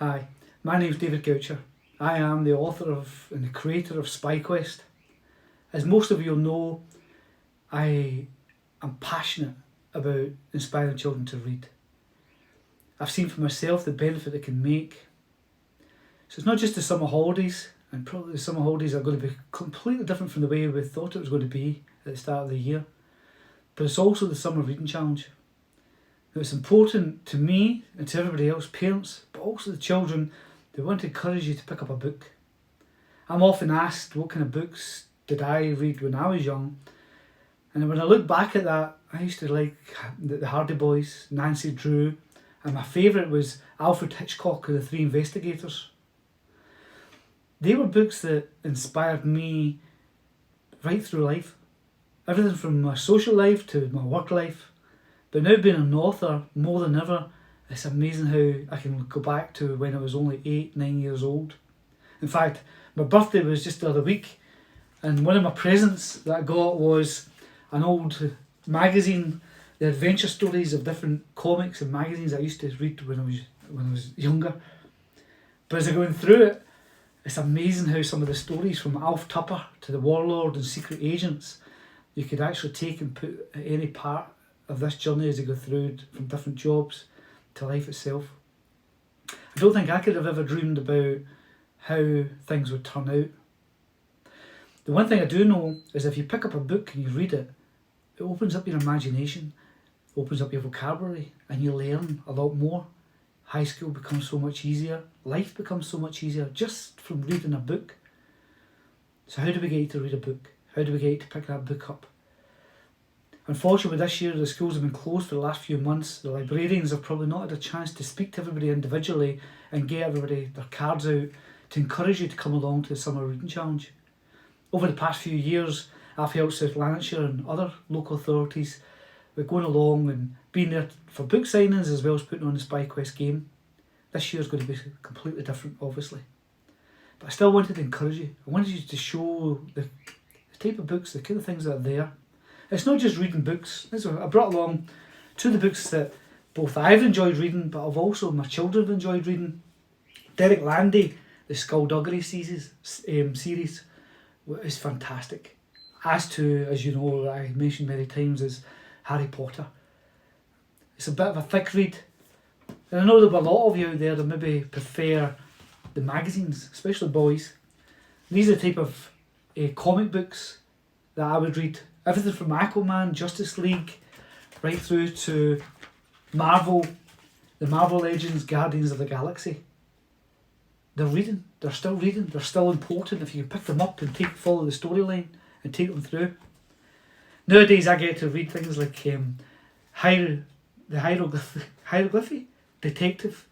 Hi, my name's David Goutcher. I am the author of and the creator of Spy Quest. As most of you will know, I am passionate about inspiring children to read. I've seen for myself the benefit it can make. So it's not just the summer holidays, and probably the summer holidays are going to be completely different from the way we thought it was going to be at the start of the year, but it's also the summer reading challenge. Now, it's important to me and to everybody else, parents, but also the children. They want to encourage you to pick up a book. I'm often asked what kind of books did I read when I was young, and when I look back at that, I used to like the Hardy Boys, Nancy Drew, and my favourite was Alfred Hitchcock and the Three Investigators. They were books that inspired me right through life. Everything from my social life to my work life. But now being an author, more than ever, it's amazing how I can go back to when I was only 8, 9 years old. In fact, my birthday was just the other week, and one of my presents that I got was an old magazine, the adventure stories of different comics and magazines I used to read when I was younger. But as I go through it, it's amazing how some of the stories from Alf Tupper to the Warlord and Secret Agents you could actually take and put at any part of this journey as you go through from different jobs to life itself. I don't think I could have ever dreamed about how things would turn out. The one thing I do know is if you pick up a book and you read it, it opens up your imagination, opens up your vocabulary, and you learn a lot more. High school becomes so much easier, life becomes so much easier just from reading a book. So how do we get you to read a book? How do we get you to pick that book up? Unfortunately, this year the schools have been closed for the last few months. The librarians have probably not had a chance to speak to everybody individually and get everybody their cards out to encourage you to come along to the Summer Reading Challenge. Over the past few years, I've helped South Lanarkshire and other local authorities with going along and being there for book signings as well as putting on the Spy Quest game. This year is going to be completely different, obviously. But I still wanted to encourage you. I wanted you to show the type of books, the kind of things that are there. It's not just reading books. I brought along two of the books that both I've enjoyed reading, but I've also my children have enjoyed reading. Derek Landy, the Skullduggery series is fantastic. As to, as you know, I mentioned many times, is Harry Potter. It's a bit of a thick read. And I know there'll be a lot of you out there that maybe prefer the magazines, especially boys. These are the type of comic books that I would read. Everything from Aquaman, Justice League, right through to Marvel, the Marvel Legends, Guardians of the Galaxy. They're reading, they're still reading, they're still important if you pick them up and follow the storyline and take them through. Nowadays I get to read things like the Hieroglyphy Detective.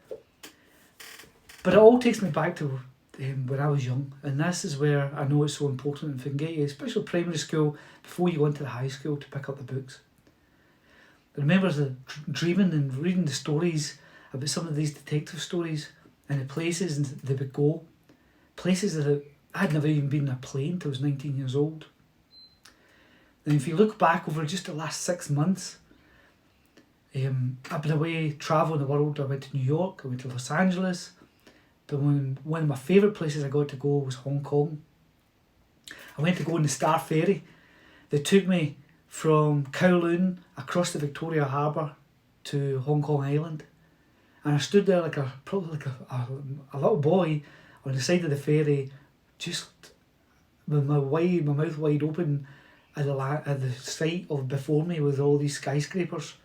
But it all takes me back to when I was young, and this is where I know it's so important if I can get you, especially primary school, before you go into the high school, to pick up the books. I remember dreaming and reading the stories about some of these detective stories and the places they would go, places that I'd never even been in a plane till I was 19 years old. And if you look back over just the last 6 months, I've been away travelling the world. I went to New York, I went to Los Angeles, but one of my favourite places I got to go was Hong Kong. I went to go on the Star Ferry. They took me from Kowloon across the Victoria Harbour to Hong Kong Island. And I stood there probably like a little boy on the side of the ferry, just with my mouth wide open at the sight of before me with all these skyscrapers.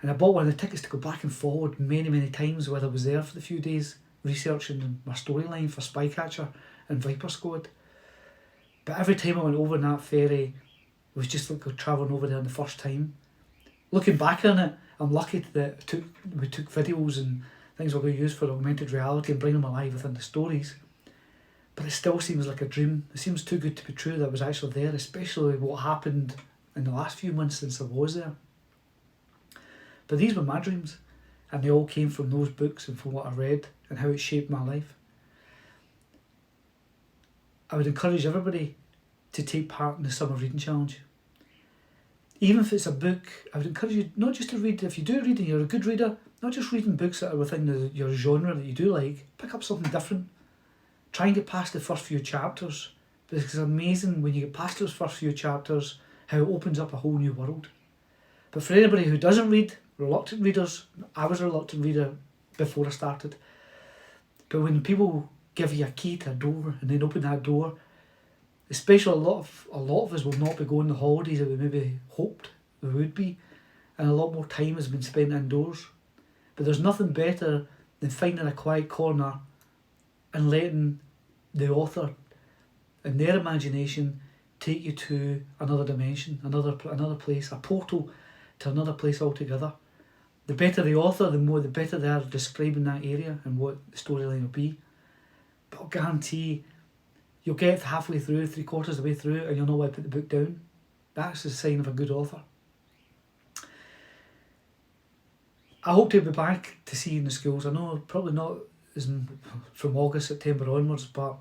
And I bought one of the tickets to go back and forward many, many times while I was there for the few days, researching my storyline for Spycatcher and Viper Squad. But every time I went over on that ferry, it was just like travelling over there the first time. Looking back on it, I'm lucky that we took videos and things we're going to use for augmented reality and bring them alive within the stories. But it still seems like a dream. It seems too good to be true that I was actually there, especially what happened in the last few months since I was there. But these were my dreams, and they all came from those books and from what I read and how it shaped my life. I would encourage everybody to take part in the Summer Reading Challenge. Even if it's a book, I would encourage you not just to read. If you do read and you're a good reader, not just reading books that are within your genre that you do like. Pick up something different. Try and get past the first few chapters, because it's amazing when you get past those first few chapters how it opens up a whole new world. But for anybody who doesn't read, reluctant readers, I was a reluctant reader before I started. But when people give you a key to a door and then open that door, especially a lot of us will not be going the holidays that we maybe hoped we would be, and a lot more time has been spent indoors. But there's nothing better than finding a quiet corner and letting the author and their imagination take you to another dimension, another place, a portal to another place altogether. The better the author, the better they are describing that area and what the storyline will be. But I'll guarantee you'll get halfway through, 3/4 of the way through, and you'll know why to put the book down. That's a sign of a good author. I hope to be back to see you in the schools. I know probably not as from August, September onwards, but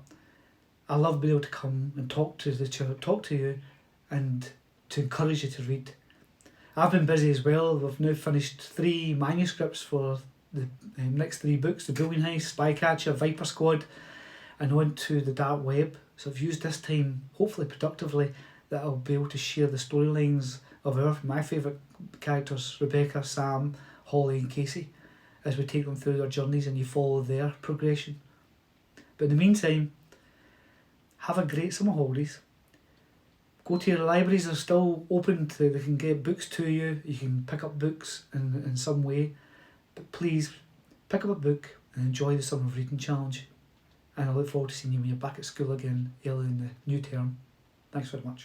I love being able to come and talk to you and to encourage you to read. I've been busy as well. We've now finished 3 manuscripts for the next 3 books: The Brilliant Heist, Spycatcher, Viper Squad, and on to the Dark Web. So I've used this time, hopefully productively, that I'll be able to share the storylines of my favourite characters, Rebecca, Sam, Holly and Casey, as we take them through their journeys and you follow their progression. But in the meantime, have a great summer holidays. Go to your libraries, they're still open, they can get books to you, you can pick up books in some way, but please pick up a book and enjoy the Summer Reading Challenge. And I look forward to seeing you when you're back at school again early in the new term. Thanks very much.